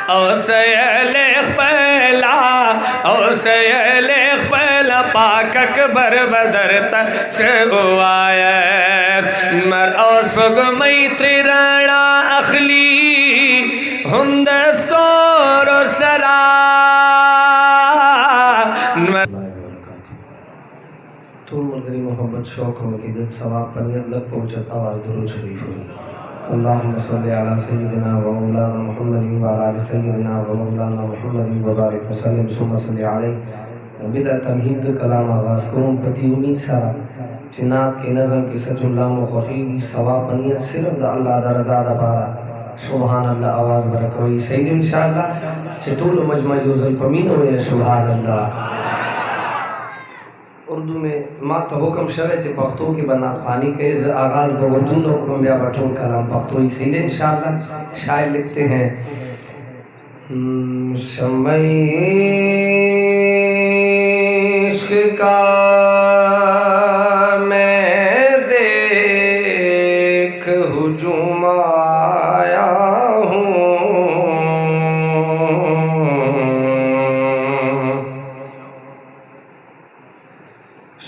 او سیلیخ پہلا او سیلیخ پہلا پاک اکبر بدر تشوایا مر اوسفگ میتری رانا اخلی ہند سور و سرا طول ملگری محبت شوق و عقیدت ثواب پر نیت لگ پہنچت آواز درود شریف ہوئی اللہم صلی علی سیدنا و مولانا محمد و علی سیدنا و مولانا محمد و بارک وسلم ثم صلی علیہ بلا تمہید کلام آغاز کروں پتی امید سارا چنات کے نظم کی سچ اللہ و خفیقی ثواب پر نیت صرف دا اللہ دا رضا دا پارا سبحان اللہ آواز برکوئی سید انشاءاللہ چطول مجمع یوزل پمین ہوئے سبحان اللہ اردو میں ما تو حکم شرع چے پختو کی بنات خانی کے آغاز با اردو نے حکم بیا بٹھون کلام پختوئی سید انشاءاللہ شاعر لکھتے ہیں شمع عشق کا میں دیکھ ہجوم آیا ہوں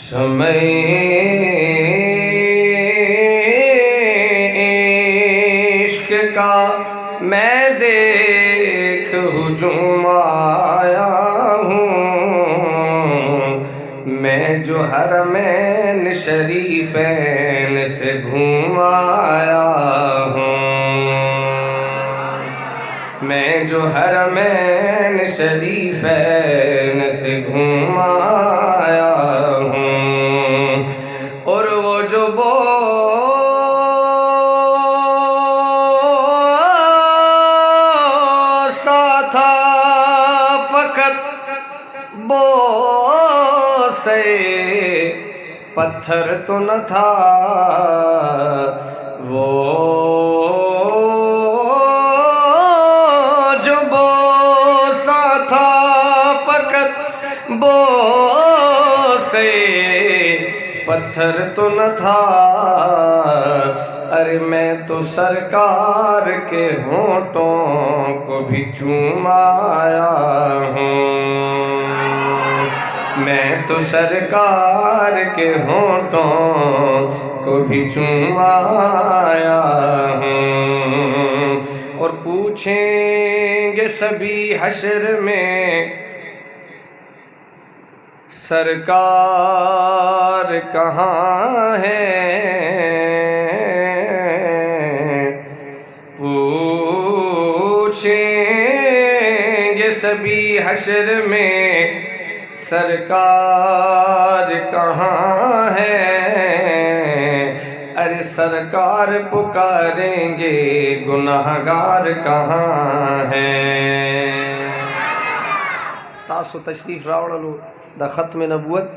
شمع عشق کا میں دیکھ ہجوم آیا ہوں میں جو حرمین شریفین سے گھوم آیا ہوں میں جو حرمین شریفین سے گھوم آیا ہوں اور وہ جو بوسا تھا فقط بوسے پتھر تو نہ تھا وہ جو بوسا تھا فقط بوسے پتھر تو نہ تھا ارے میں تو سرکار کے ہونٹوں کو بھی چوم آیا ہوں میں تو سرکار کے ہونٹوں کو بھی چوم آیا ہوں اور پوچھیں گے سبھی حشر میں سرکار کہاں ہے پوچھیں گے سبھی حشر میں سرکار کہاں ہے ارے سرکار پکاریں گے گناہگار کہاں ہیں تاسو تشریف راوڑلو دا ختم نبوت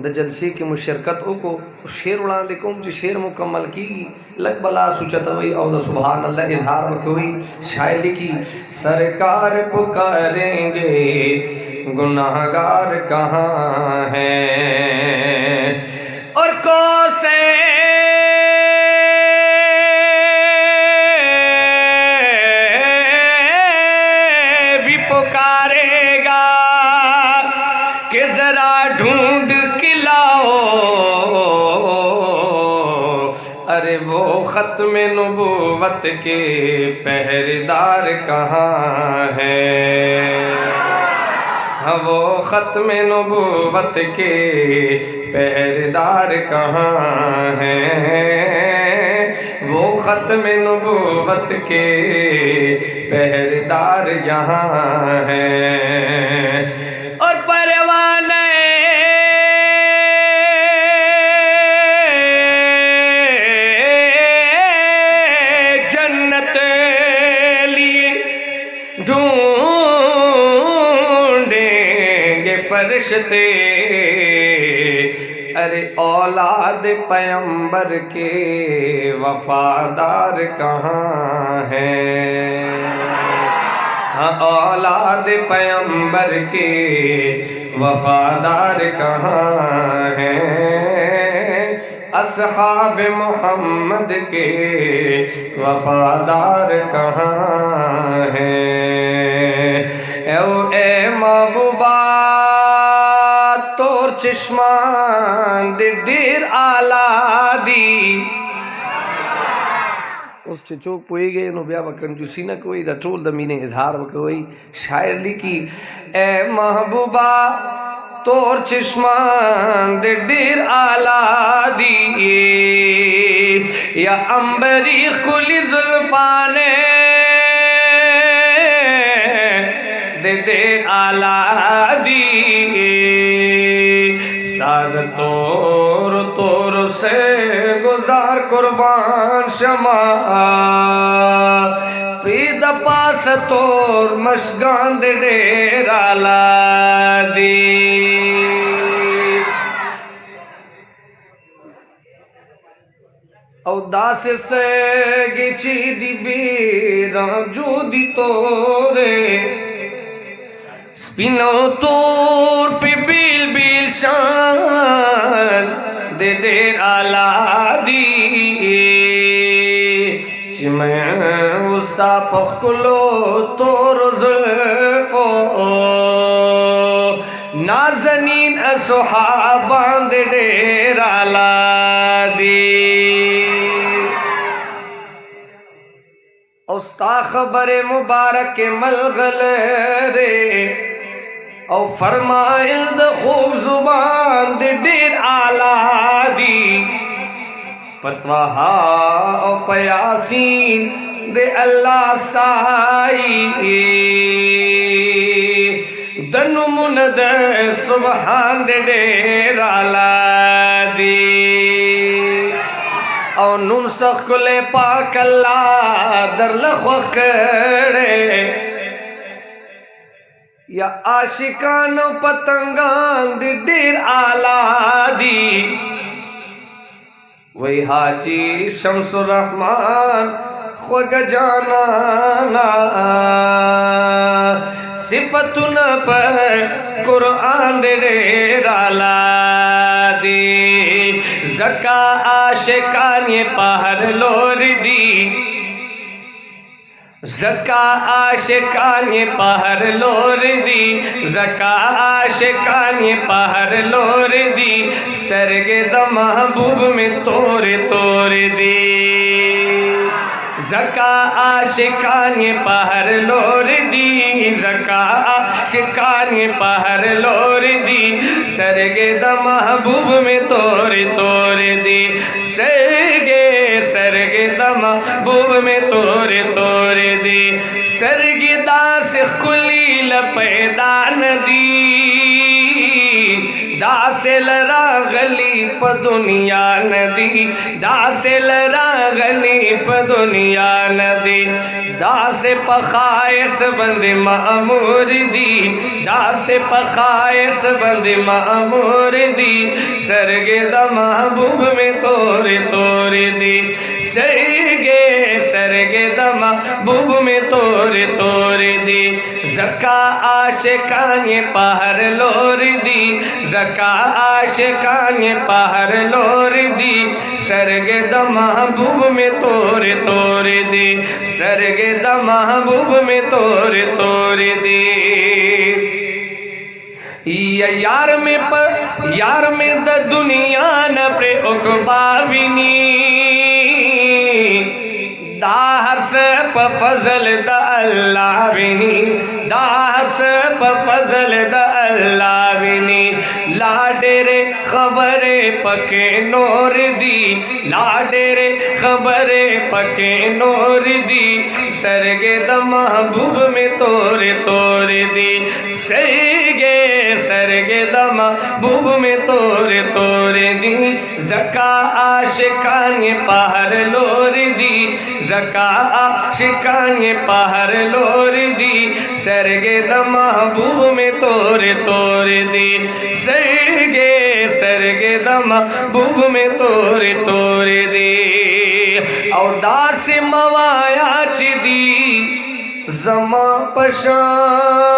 دا جلسے کی مشرکت کو شیر اڑان دکھوں جو شیر مکمل کی لگ بلا سوچتا ہوئی او دا سبحان اللہ اظہار کوئی شاعر لکھی سرکار پکاریں گے گناہگار کہاں ہیں اور کو سے بھی پکارے گا کہ ذرا ڈھونڈ کے لاؤ ارے وہ ختم نبوت کے پہرےدار کہاں ہیں وہ ختم نبوت کے پہرےدار کہاں ہیں وہ ختم نبوت کے پہرےدار یہاں ہیں اور پروانے جنت لیے ڈھونڈیں گے فرشتے ارے اولاد پیغمبر کے وفادار کہاں ہیں اولاد پیغمبر کے وفادار کہاں ہیں اصحاب محمد کے وفادار کہاں ہیں چشمان دے ڈیر آلہ دی اس چوک پوئی گئے نو بیا وکن جو سینہ کوئی دا ٹول دا مینے اظہار وکوئی شاعر لکھی اے محبوبہ تور چشمان دے ڈیر آلہ دی یا امبری کلی زلفانے دے ڈیر آلہ دی ساد تور تور سے گزار قربان شما پید پاس تور مشگان دے ڈیر آلہ دی او داس سے گچی دی بیران جو دی تورے سپینو تور پی بیل بیل شان دے ڈیر آلہ دی چی میں استا پخلو تور زلفو نازنین صحابان دے ڈیر آلہ دی استا خبر مبارک ملغل رے او فرمائل دا خوب زبان دے ڈیر آلہ دی پتواہا او پیاسین دے اللہ ستائی دنو مند سبحان دے ڈیر آلہ دی او نم سخ کلے پاک اللہ در لخوخ کرے یا عاشقان و پتنگان دی ڈیر آلہ دی وی حاجی شمس الرحمن خوگ جانانا صفتن پر قرآن دے ڈیر آلہ دی زکا عاشقان یہ پہر لور دی زکا عاشقان یہ پہر لور دی زکا عاشقان یہ پہر لور دی سترگ دا محبوب میں تور تور دی زکا عاشقان یہ پہر لور دی زکا عاشقان یہ پہر لور دی سرگ دا محبوب میں تور تور دی سرگ دا محبوب میں تور تور دی سرگ دا سے کلی لپیدان دی دا سے لرا غلی پا دنیا ندی دا سے لرا غلی پا دنیا ندی دا سے پخائس بند معمور دی دا سے پخائس بند معمور دی سرگ دا محبوب میں تور تور دی سرگ دا محبوب میں تور تور دی زکا عاشقان یہ پہر لور دی زکا عاشقان یہ پہر لور دی سرگ دا محبوب میں تور تور دی سرگ دا محبوب میں تور تور دی یار میں دا دنیا نہ پر اقباوینی دا ہر سے پا فضل دا اللہ وینی دا ہر سے پا فضل دا اللہ وینی لاڈیرے خبرے پکے نور دی لاڈیرے خبرے پکے نور دی سرگ دا محبوب میں تور تور دی سرگ دا محبوب میں تور تور دی زکا عاشقان یہ پہر لور دی زکا عاشقان یہ پہر لور دی سرگ دا محبوب میں تور تور دی سرگ دا محبوب میں تور تور دی او دا سے موایا چی دی زمان پشان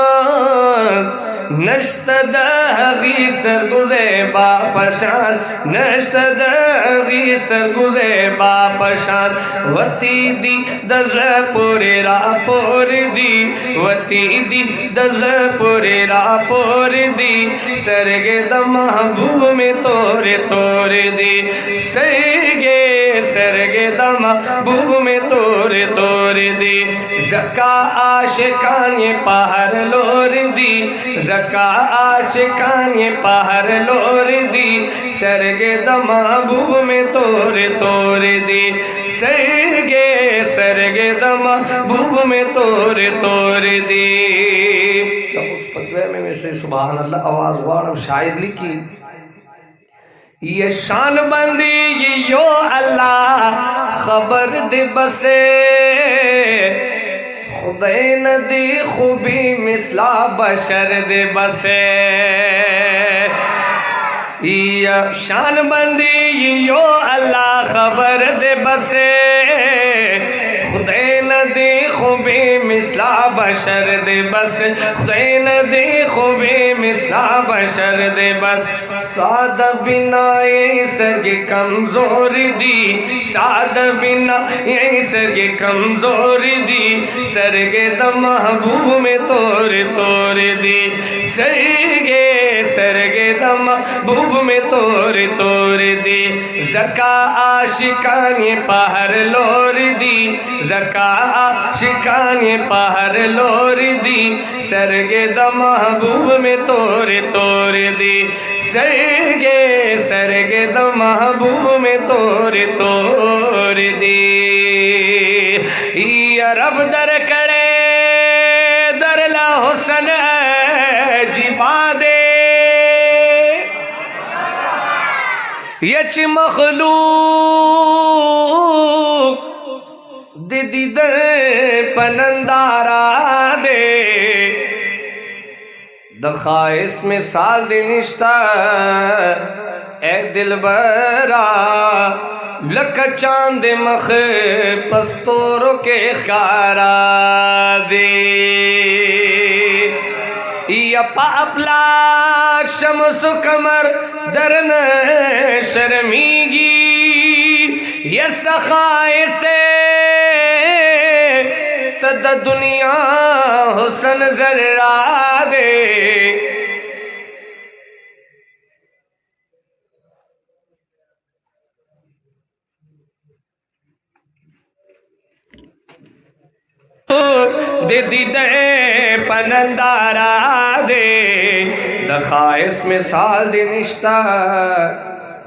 نشتد حقی سرگزے با پشان نشتد حقی سرگزے با پشان وتی دی دزر پوری را پور دی وتی دی دزر پوری را پور دی سرگے دا محبوب میں تور تور دی سرگے دا محبوب میں تور تور دی زکا عاشقان یہ پہر لور دی زکا عاشقان یہ پہر لور دی سرگے دا محبوب میں تور تور دی سرگے دا محبوب میں تور تور دی. تب اس فتوے میں سے سبحان اللہ آواز وارم شاید لکھی یہ شان بندی یو اللہ خبر دے بسے خدای ندی خوبی مثلا بشر دے بسے یہ شان بندی یو اللہ خبر دے بسے خدای ندی خوبی مثلا بشر دے بس خدای ندی خوبی مثلا بشر دے بس سادہ بنا یہ سرگے کمزور دی سادہ بنا یہ سرگے کمزور دی سرگے دا محبوب میں تور تور دی سرگے دا محبوب میں تور تور دی زکا عاشقان یہ پہر لور دی زکا عاشقان یہ پہر لور دی سرگے دا محبوب میں تور تور دی سرگے دا محبوب میں تور تور دی. یا رب در کڑے در لا حسن جبا دے یچ مخلوق دی در پنندارا دے دخائس میں سال دی نشتا اے دل برا لکا چاند مخ پستوروں کے خارا دے یا پاپلاک شمس و کمر درن شرمیگی یا سخائے سے تد دنیا حسن ذرہ دے دی دے پنندارا دے دخائس میں سال دی نشتا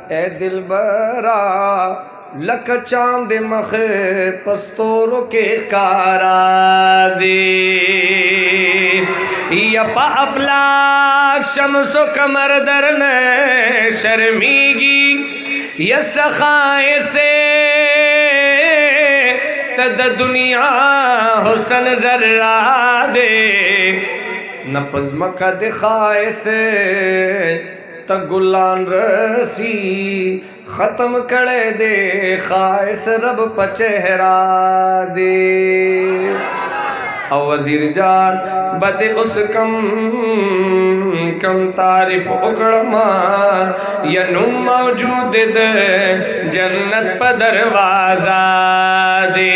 اے دل برا لک چاند مخ پستوروں کے کارا دے یا پا اپلاک شمس و کمر درن شرمیگی یا سخائے سے تد دنیا حسن ذرہ دے نپز مکہ دکھائے سے تگلان رسی ختم کڑے دے خائس رب پچہرا دے او وزیر جان بد اس کم تعریف اکڑما یا نم موجود دے جنت پا دروازہ دے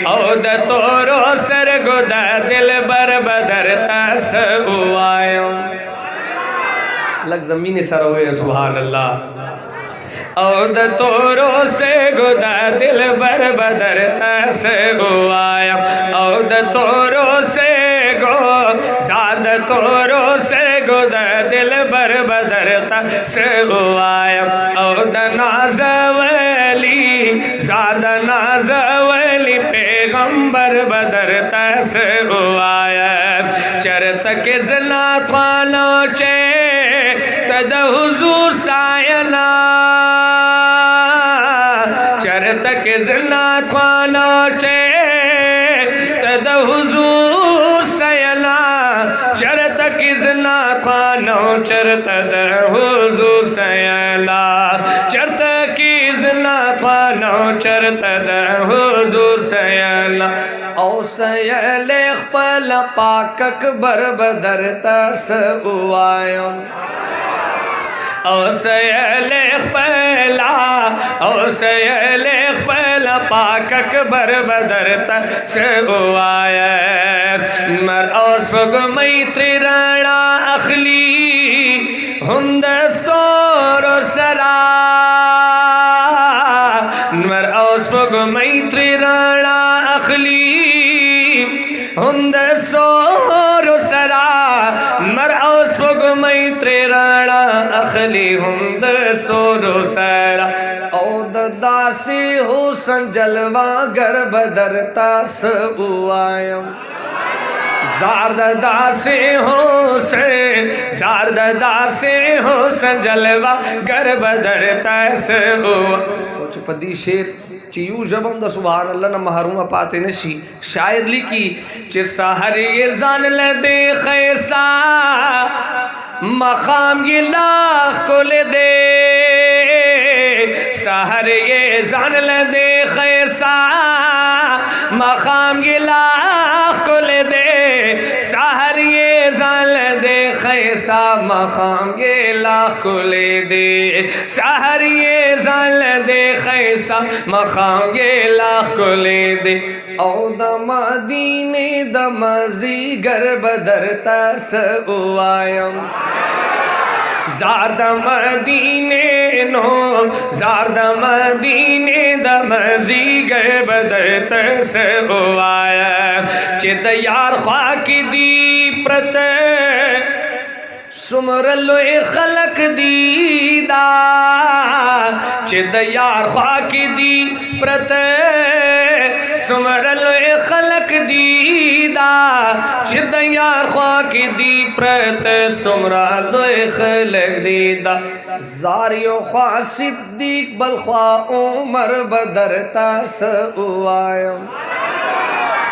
او دا تورو سرگو دا دل بر بدر تاس اوائیوں لگ زمین سر ہوئے سبحان اللہ او دا تورو سے گدا دل بر بدر تاس اوائیوں او دا تورو سے گو ساد تورو سے گدا دل بر بدر تاس اوائیوں او دا ناز ولی ساد ناز ولی پیغمبر بدر تاس اوائیوں چرت کے زنات والو چے تد حضور سائنا چرت کے زنات والو چے تد حضور سائنا چرت کی زنات والو چرت د حضور سائنا چرت کی زنات والو چرت د حضور سائنا او سیل خپل پاک اکبر بدر تاس اوایم او سیل خپلا او سیل خپل پاک اکبر بدر تاس اوایم مر او سپوږمۍ ترې رڼا اخلي هم د ستورو سره مر او سپوږمۍ ترې رڼا اخلي هم د ستورو سره مر او سپوږمۍ ترې رڼا اخلي هم د ستورو سره او د داسې حسن جلوه‌گر بدر ته څه ووایم زار ددا سے حسین زار ددا سے حسین جلوہ گر بدر تیس ہوا کچھ پدی شیر چی یو جبم دا سبحان اللہ نا محروم پاتے نشی شاعر لکی چر ساہر یہ زان لدے خیسا مقام یہ لاخ کو لدے ساہر یہ زان لدے خیسا مقام یہ لاخ کو لدے ساہر یہ زال دے خیسا مقام یہ لاکھ کو لے دے ساہر یہ زال دے خیسا مقام یہ لاکھ کو لے دے او دا مدینے دا مزیگر بدر تاس اوایم زار دا مدینے نو زار دا مدینے دا مزیگر بدر تاس اوایم چد یار خواہ کی دی پرت سمرلوئے خلق دیدا چد یار خواہ کی دی پرت سمرلوئے خلق دیدا چد یار خواہ کی دی پرت سمرلوئے خلق دیدا زاریو خواہ صدیق بلخواہ عمر بدر تاس اوایم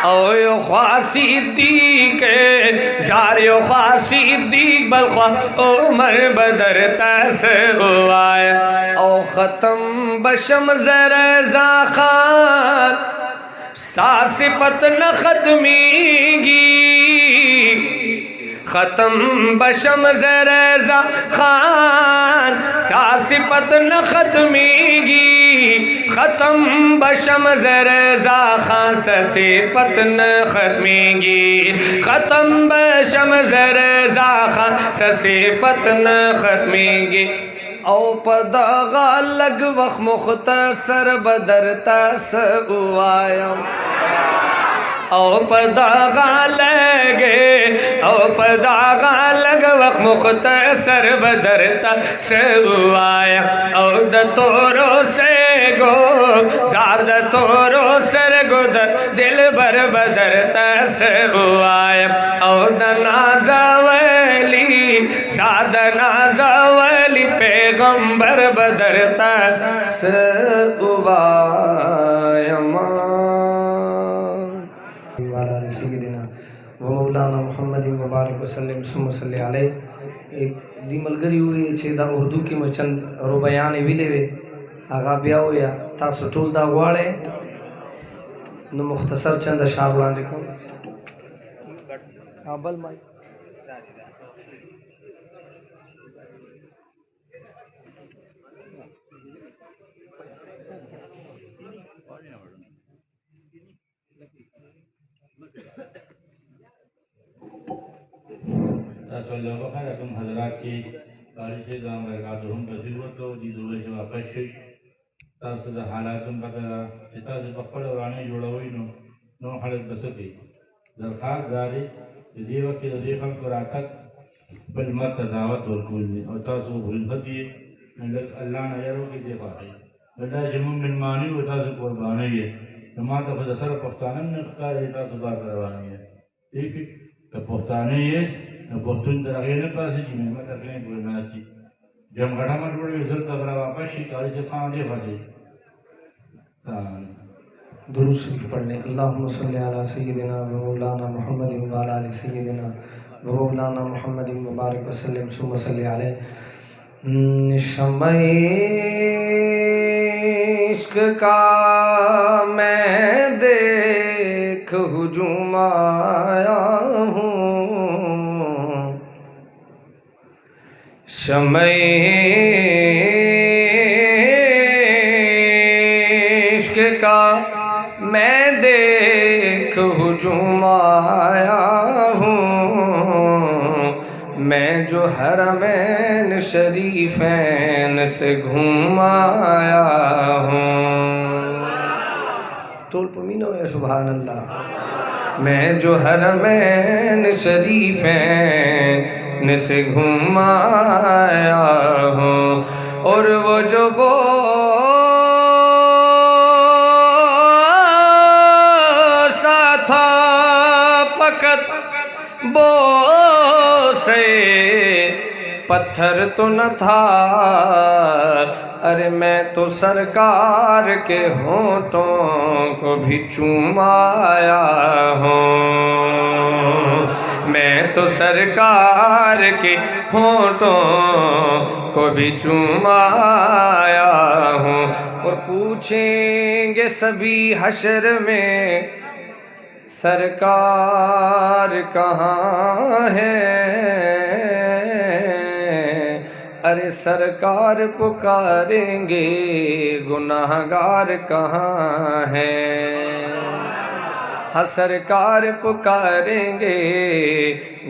او یو خواہ صدیق زاریو خواہ صدیق بلخواہ عمر بدر تاس اوایم او ختم بشم زرزا خان سا صفت نہ ختمی گی ختم بشم زرزا خان سا صفت نہ ختمی گی ختم بشم زرزا خان سا صفت نہ ختمی گی ختم بشم زرزا خان سا صفت نہ ختمی گی او پدغا لگ وقت مختصر بدر تاس اوایم او پدغا لگے او پدغا لگ وقت مختصر بدر تاس اوایم او دا تورو سے گو زار دا تورو سر گو در دل بر بدر تاس اوایم او دا نازا ویلی زار دا نازا ویلی پیغمبر بدر تاس اوایم وعلى سيدنا ومولانا محمد مبارک وسلم ثم صلی علیہ ایک دی ملګری وی چې دا اردو کې مچن ربیان ویلې وي هغه بیا ویا تاسو ټول دا غواړئ نو مختصر چند اشعار وړاندې کوم ابل مای اللہ بخیر تم حضرات کی قاری سے دام برکاتہم تصویر تو دی دروے سے واپس شئی تاسو دا حالاتم پتہ دا چتا سے پکڑ ورانے جوڑوئی نو حالت بسکی درخواست داری دی وقت دی خلق راتک بل مرت دعوت ورکول دی اور تاسو بھلبت یہ اللہ نظروں کی دی خواہی اللہ جمعن من مانی و تاسو قربانی ہے نما تا خود اثر پختانن اختار ہے تاسو بار کروانی ہے ایک کہ پختانی ہے پختون در اغیر پاسی چی محمد اکلین کوئی ناسی جم گھڑا مدوڑی وزر تبرا واپس شی کاری سے خان دے خواہی درود شریف پڑھنے اللہم صلی علی سیدنا و مولانا محمد و علی سیدنا و مولانا محمد مبارک وسلم ثم صلی علیہ شمعِ عشق کا میں دیکھ ہجوم آیا ہوں، شمع عشق کا میں دیکھ ہجوم آیا ہوں، میں جو حرمین شریفین سے گھوم آیا ہوں۔ ٹول پمینو ہے سبحان اللہ۔ میں جو حرمین شریفین سے گھوم آیا ہوں، اور وہ جو بوسا تھا فقط بوسے پتھر تو نہ تھا، ارے میں تو سرکار کے ہونٹوں کو بھی چوم آیا ہوں، میں تو سرکار کے ہونٹوں کو بھی چوم آیا ہوں۔ اور پوچھیں گے سبھی حشر میں سرکار کہاں ہے، ارے سرکار پکاریں گے گناہگار کہاں ہیں، ہاں سرکار پکاریں گے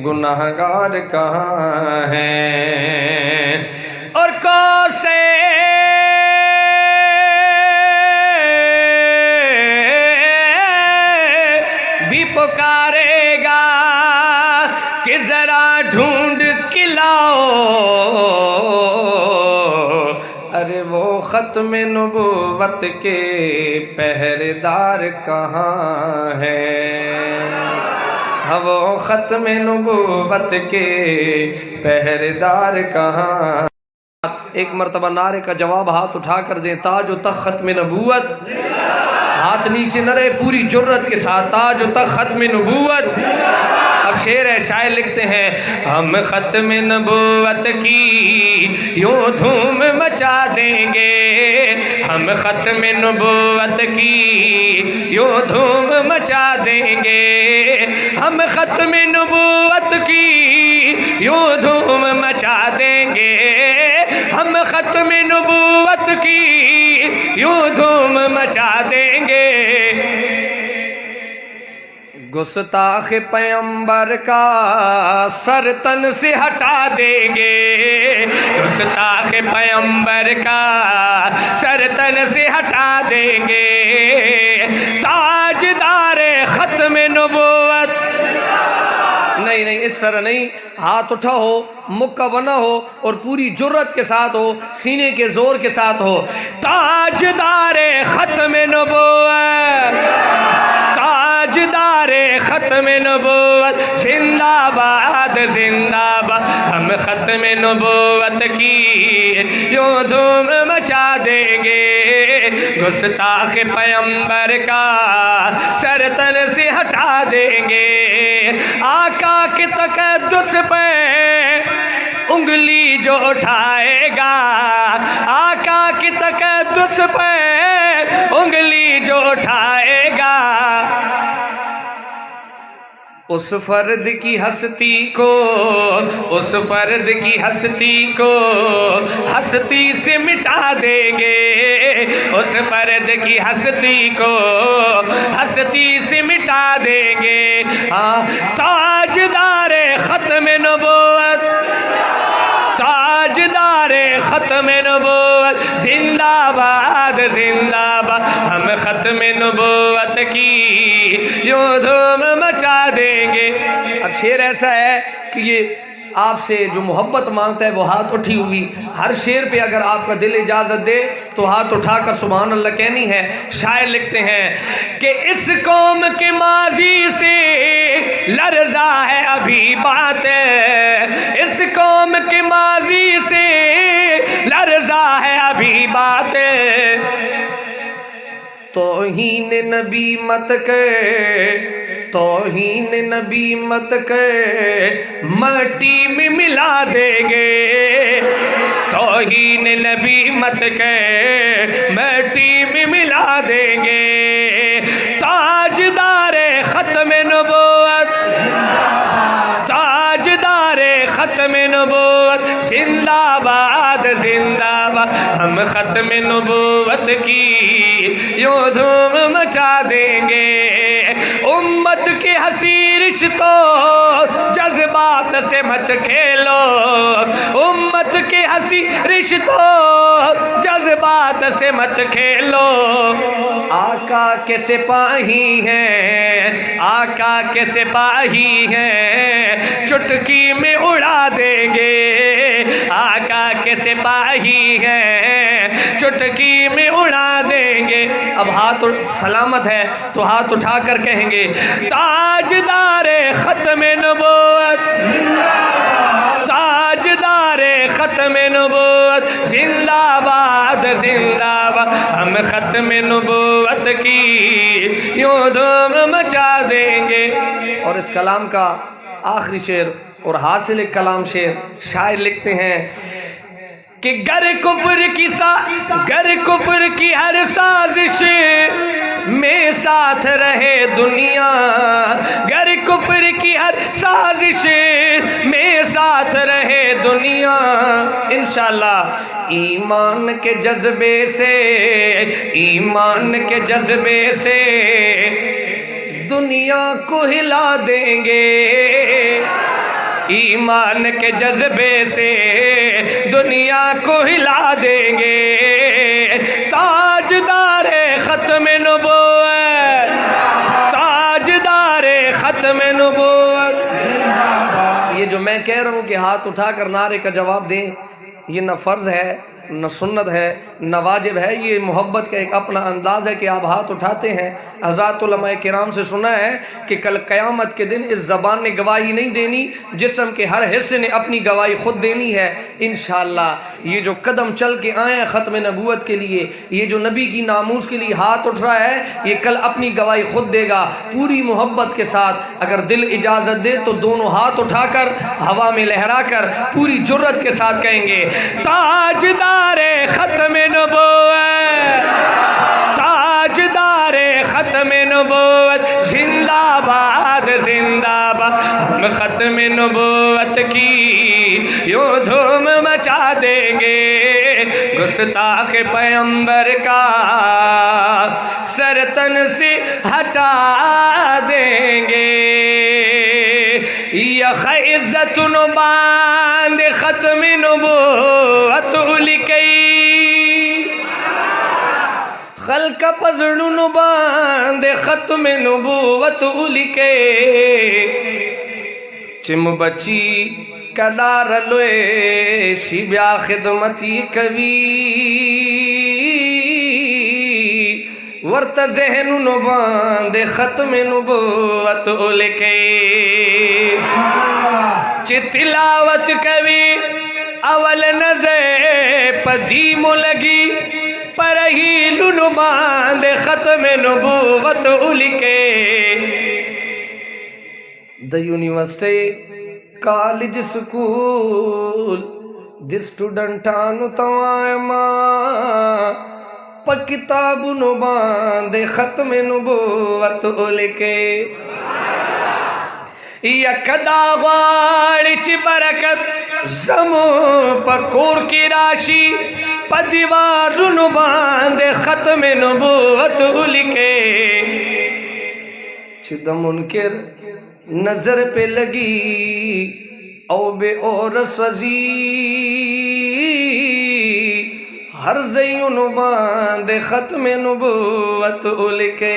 گناہگار کہاں ہیں۔ اور کوسے بھی پکارے گا کہ ذرا ڈھونڈ کے لاؤ، ارے وہ ختم نبوت کے پہرے دار کہاں ہیں، ہاں وہ ختم نبوت کے پہرے دار کہاں۔ ایک مرتبہ نعرے کا جواب ہاتھ اٹھا کر دیں، تاج و تخت ختم نبوت، ہاتھ نیچے نہ رہے، پوری جرت کے ساتھ تاج و تخت ختم نبوت۔ اب شعر ہے، شاعر لکھتے ہیں، ہم ختم نبوت کی یوں دھوم مچا دیں گے، ہم ختم نبوت کی یوں دھوم مچا دیں گے، ہم ختم نبوت کی یوں دھوم مچا دیں گے، ہم ختم نبوت کی یوں دھوم مچا دیں گے۔ گستاخ پیغمبر کا سر تن سے ہٹا دیں گے، گستاخ پیغمبر کا سر تن سے ہٹا دیں گے، تاجدار ختم نبوت۔ نہیں نہیں، اس طرح نہیں، ہاتھ اٹھا ہو، مکہ بنا ہو، اور پوری جرت کے ساتھ ہو، سینے کے زور کے ساتھ ہو، تاجدار ختم نبوت، تاجدار ختم نبوت، زندہ باد زندہ باد، ہم ختم نبوت کی یوں دھوم مچا دیں گے، گستاخ پیغمبر کا سر تن سے ہٹا دیں گے، آقا کے تقدس پہ انگلی جو اٹھائے گا، آقا کی تقدس پہ انگلی جو اٹھائے گا، اس فرد کی ہستی کو، اس فرد کی ہستی کو ہستی سے مٹا دیں گے، اس فرد کی ہستی کو ہستی سے مٹا دیں گے، تاجدار ختم نبوت، تاجدار ختم نبوت، زندہ باد زندہ باد، ہم ختم نبوت کی یوں دھوم مچا دیں گے۔ اب شعر ایسا ہے کہ یہ آپ سے جو محبت مانگتا ہے وہ ہاتھ اٹھی ہوئی، ہر شعر پہ اگر آپ کا دل اجازت دے تو ہاتھ اٹھا کر سبحان اللہ کہنی ہے۔ شاعر لکھتے ہیں کہ اس قوم کے ماضی سے لرزا ہے ابھی باتیں، اس قوم کے ماضی سے لرزا ہے ابھی باتیں، توہین نبی مت کر، توہین نبی مت کر، مٹی میں ملا دیں گے، توہین نبی مت کہہ مٹی میں ملا دیں گے تاجدار ختم نبوت تاجدار ختم نبوت زندہ باد زندہ باد ہم ختم نبوت کی یوں دھوم مچا دیں گے امت کے ہنسی رشتوں جذبات سے مت کھیلو امت کے ہنسی رشتوں جذبات سے مت کھیلو آقا کے سپاہی ہیں آقا کے سپاہی ہیں چٹکی میں اڑا دیں گے آقا کے سپاہی ہیں چٹکی میں اڑا دیں گے اب ہاتھ سلامت ہے تو ہاتھ اٹھا کر کہیں گے تاجدار ختم نبوت تاجدار ختم نبوت زندہ باد زندہ باد ہم ختم نبوت کی یوں دھوم مچا دیں گے اور اس کلام کا آخری شعر اور حاصل کلام شعر شاعر لکھتے ہیں کہ گر کفر کی ہر سازش میں ساتھ رہے دنیا گر کفر کی ہر سازش میں ساتھ رہے دنیا انشاءاللہ ایمان کے جذبے سے ایمان کے جذبے سے دنیا کو ہلا دیں گے ایمان کے جذبے سے دنیا کو ہلا دیں گے تاجدار ختم نبوت تاجدار ختم نبوت یہ جو میں کہہ رہا ہوں کہ ہاتھ اٹھا کر نعرے کا جواب دیں یہ نہ فرض ہے نہ سنت ہے نہ واجب ہے یہ محبت کا ایک اپنا انداز ہے کہ آپ ہاتھ اٹھاتے ہیں حضرات علماء کرام سے سنا ہے کہ کل قیامت کے دن اس زبان نے گواہی نہیں دینی جسم کے ہر حصے نے اپنی گواہی خود دینی ہے انشاءاللہ یہ جو قدم چل کے آئے ہیں ختم نبوت کے لیے یہ جو نبی کی ناموس کے لیے ہاتھ اٹھ رہا ہے یہ کل اپنی گواہی خود دے گا پوری محبت کے ساتھ اگر دل اجازت دے تو دونوں ہاتھ اٹھا کر ہوا میں لہرا کر پوری جرت کے ساتھ کہیں گے تاجدار ختم نبوت تاجدار ختم نبوت زندہ باد زندہ باد ہم ختم نبوت کی یوں دھوم مچا دیں گے گستاخ پیغمبر کا سرتن سے ہٹا دیں گے یخ عزت باندھ ختم نبوت لکئی خلق پزڑن باندھ ختم نبوت لکے چم بچی کلار لوے شبیا خدمتی کبھی ورت ذہن باندھ ختم نبوت لکے چ تلاوت کبھی اول نظر پدیم لگی پر ہی لن باندھ ختم نبوت لکے دا یونیورسٹی کالج سکول دی سٹوڈنٹانو توائما پا کتاب باندھ ختم نبوت لکے یکدا غاڑی چی برکت زمو پکور کی راشی پا دیوارن باندھ ختم نبوت لکے چی دا منکر نظر پہ لگی او بے اور سوزی ہر زیون باندھ ختم نبوت لکے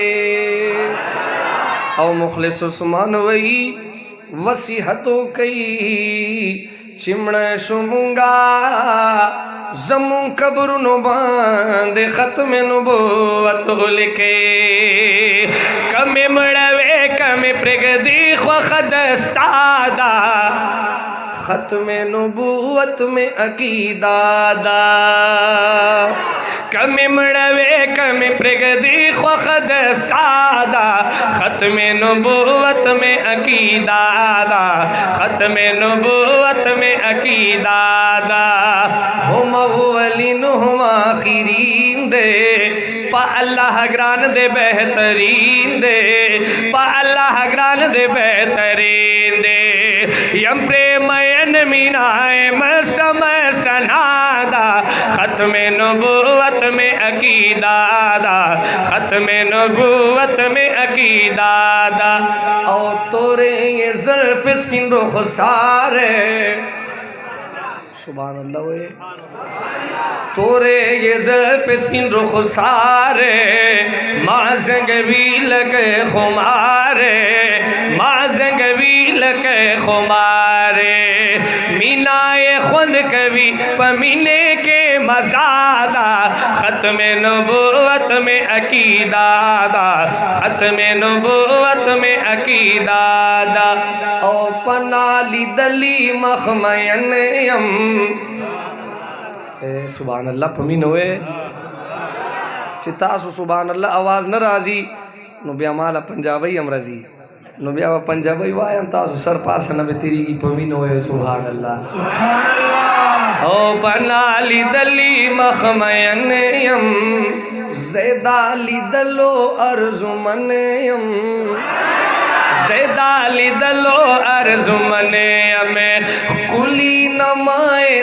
او مخلص عثمان وئی وسیحتو کئی چمڑ شمگا زمون قبر باندھ ختم نبوت لکے کم مڑوے کم پرگدی خو خدستادا ختم نبوت میں عقیدہ دا کم مڑوے کم پرگدی خو خدستادا ختم نبوت میں عقیدہ دا ختم نبوت میں عقیدہ دا اولینہم آخرین دے پا اللہ گران دے بہترین دے پا اللہ گران دے بہترین دے یم پریمین مینائے مسمہ سنادا ختم نبوت میں عقیدہ دا ختم نبوت میں عقیدہ دا او تورے یہ زلف سپین رخ سارے سبحان اللہ ہوئے تورے یہ زلف سپین رخ سارے مازنگویل کے خمارے مازنگویل کے خمارے مینائے خود کبھی پمینے کے مزادہ ختم نبوت میں عقیدہ دا ختم نبوت میں عقیدہ دا او پنالی دلی مخمین یم سبحان اللہ پمین ہوئے چتاسو سبحان اللہ آواز نہ رازی نو بیا مالا پنجابی ہم رازی نو بیا پنجابی وائم تاسو سر پاس نبی تیری کی پمین ہوئے سبحان اللہ سبحان اللہ او پنالی دلی مخمین یم زیدالی دلو ارزمن یم زیدالی دلو ارزمن یم کلی نمائے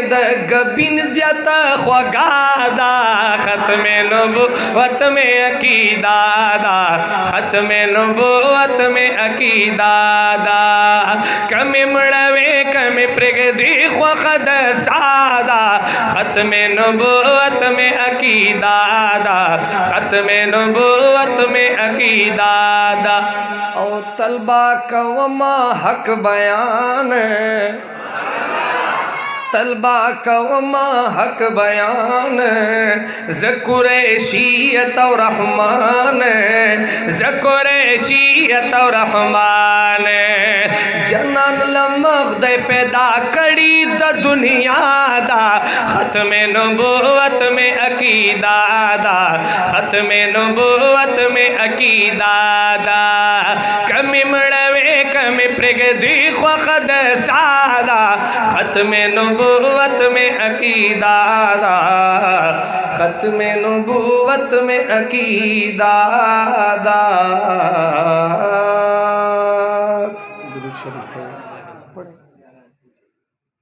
گبین زیادہ خواگادا ختم نبوت میں عقیدہ دا ختم نبوت میں عقیدہ دا کمی مڑوے کمی پرگدی خوخد سادا ختم نبوت میں عقیدہ دا ختم نبوت میں عقیدہ دا او طلبہ کا وما حق بیان طلبہ کا وما حق بیان ذکر شیعت و رحمان ذکر شیعت و رحمان جنان لمغ دے پیدا کری دا دنیا دا ختم نبوت میں عقیدہ دا ختم نبوت میں عقیدہ دا کمی مڑوے کمی پرگدی خوخد سادا ختم نبوت میں عقیدہ دا ختم نبوت میں عقیدہ دا درود شریف پڑھیں